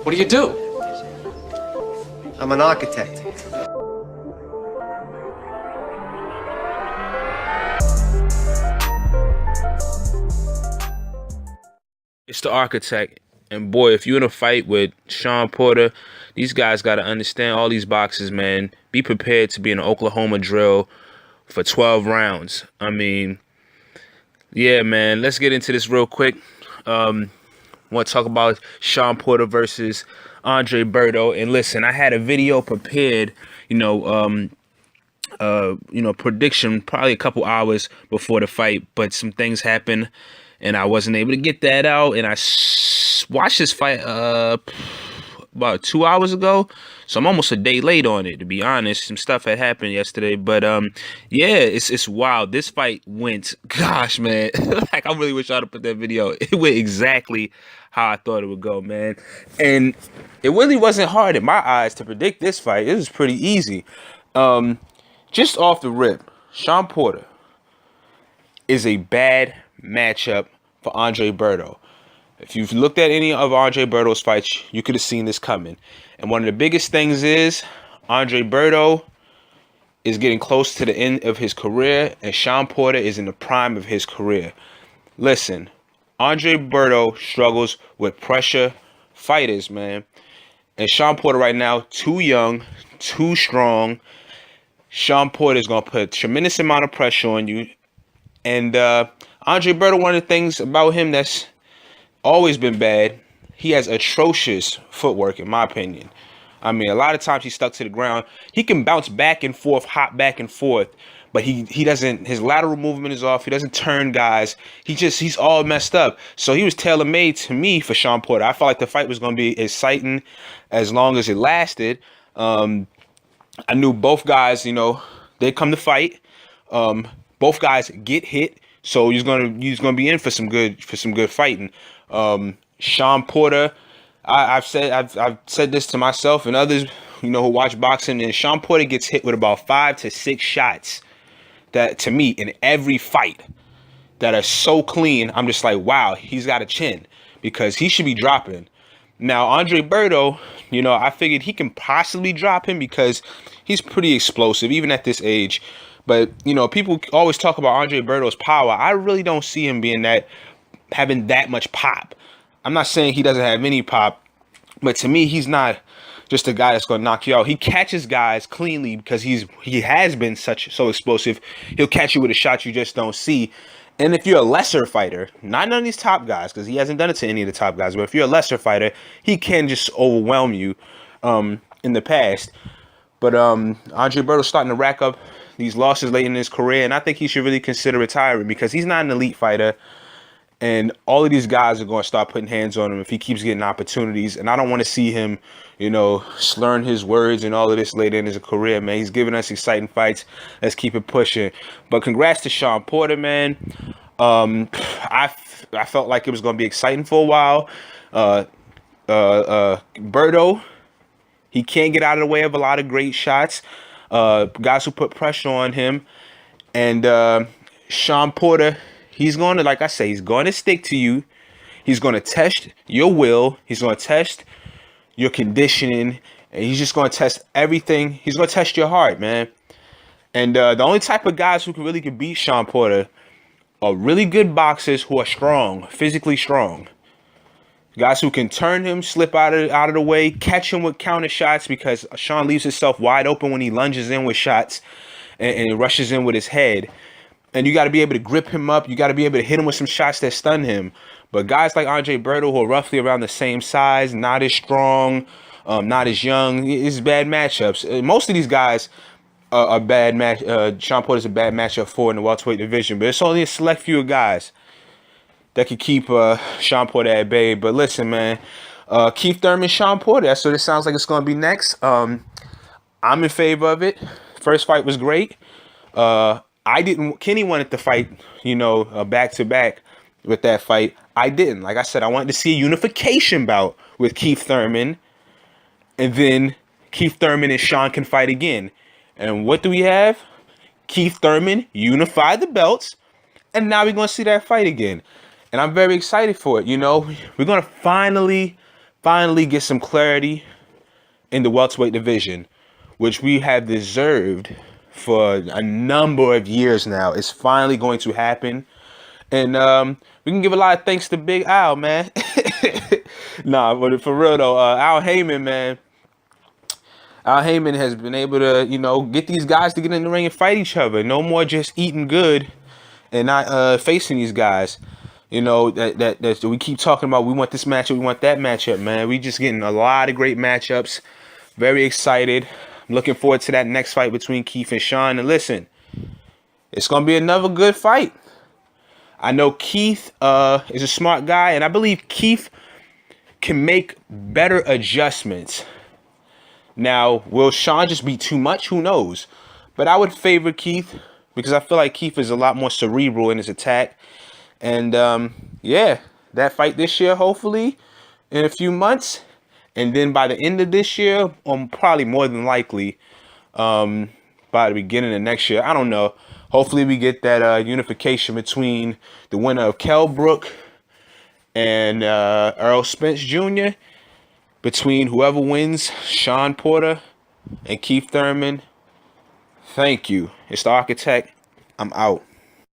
What do you do? I'm an architect. It's the architect. And boy, if you're in a fight with Shawn Porter, these guys got to understand all these boxes, man. Be prepared to be in an Oklahoma drill for 12 rounds. I mean, yeah, man, let's get into this real quick. Want to talk about Shawn Porter versus Andre Berto. And listen, I had a video prepared, prediction probably a couple hours before the fight, but some things happened and I wasn't able to get that out. And I watched this fight about 2 hours ago, so I'm almost a day late on it, to be honest. Some stuff had happened yesterday, but yeah, it's wild. This fight went, gosh, man, like I really wish I'd have put that video. It went exactly how I thought it would go, man. And it really wasn't hard in my eyes to predict this fight. It was pretty easy. Just off the rip, Shawn Porter is a bad matchup for Andre Berto. If you've looked at any of Andre Berto's fights, you could have seen this coming. And one of the biggest things is Andre Berto is getting close to the end of his career, and Shawn Porter is in the prime of his career. Listen, Andre Berto struggles with pressure fighters, man. And Shawn Porter right now, too young, too strong. Shawn Porter is going to put a tremendous amount of pressure on you. And Andre Berto, one of the things about him that's always been bad, he has atrocious footwork, in my opinion. I mean, a lot of times he's stuck to the ground. He can bounce back and forth, hop back and forth, but he doesn't, his lateral movement is off. He doesn't turn guys. He's all messed up. So he was tailor-made to me for Shawn Porter. I felt like the fight was going to be exciting as long as it lasted. I knew both guys, they come to fight. Both guys get hit. So he's gonna be in for some good fighting. Shawn Porter, I've said this to myself and others, who watch boxing, and Shawn Porter gets hit with about 5 to 6 shots that, to me, in every fight that are so clean. I'm just like, wow, he's got a chin, because he should be dropping. Now, Andre Berto, I figured he can possibly drop him because he's pretty explosive, even at this age. But, people always talk about Andre Berto's power. I really don't see him having that much pop. I'm not saying he doesn't have any pop, but to me, he's not just a guy that's going to knock you out. He catches guys cleanly because he has been so explosive. He'll catch you with a shot you just don't see. And if you're a lesser fighter, not none of these top guys, because he hasn't done it to any of the top guys, but if you're a lesser fighter, he can just overwhelm you in the past. But Andre Berto's starting to rack up these losses late in his career, and I think he should really consider retiring, because he's not an elite fighter, and all of these guys are going to start putting hands on him if he keeps getting opportunities. And I don't want to see him, slurring his words and all of this later in his career, man. He's giving us exciting fights. Let's keep it pushing. But congrats to Shawn Porter, man. I felt like it was going to be exciting for a while. Berto, he can't get out of the way of a lot of great shots. Guys who put pressure on him. And Shawn Porter, he's going to, like I say, he's going to stick to you. He's going to test your will. He's going to test your conditioning. And he's just going to test everything. He's going to test your heart, man. And the only type of guys who really can beat Shawn Porter are really good boxers who are strong, physically strong. Guys who can turn him, slip out of the way, catch him with counter shots, because Shawn leaves himself wide open when he lunges in with shots and rushes in with his head. And you got to be able to grip him up. You got to be able to hit him with some shots that stun him. But guys like Andre Berto, who are roughly around the same size, not as strong, not as young, it's bad matchups. Most of these guys are bad match. Shawn Porter's a bad matchup for in the welterweight division, but it's only a select few guys that could keep Shawn Porter at bay. But listen, man, Keith Thurman, Shawn Porter, that's what it sounds like it's going to be next. I'm in favor of it. First fight was great. Kenny wanted to fight, back-to-back with that fight. I didn't. Like I said, I wanted to see a unification bout with Keith Thurman, and then Keith Thurman and Shawn can fight again. And what do we have? Keith Thurman unified the belts, and now we're gonna see that fight again. And I'm very excited for it. You know, we're gonna finally get some clarity in the welterweight division, which we have deserved for a number of years now. It's finally going to happen. And we can give a lot of thanks to Big Al, man. Nah, but for real though, Al Heyman, man. Al Heyman has been able to, you know, get these guys to get in the ring and fight each other. No more just eating good and not facing these guys. You know, that we keep talking about. We want this matchup, we want that matchup, man. We just getting a lot of great matchups. Very excited. I'm looking forward to that next fight between Keith and Shawn. And listen, it's gonna be another good fight. I know Keith is a smart guy, and I believe Keith can make better adjustments. Now, will Shawn just be too much? Who knows? But I would favor Keith because I feel like Keith is a lot more cerebral in his attack. And yeah, that fight this year, hopefully in a few months. And then by the end of this year, probably more than likely by the beginning of next year, I don't know. Hopefully we get that unification between the winner of Kell Brook and Earl Spence Jr. Between whoever wins, Shawn Porter and Keith Thurman. Thank you. It's the Architect. I'm out.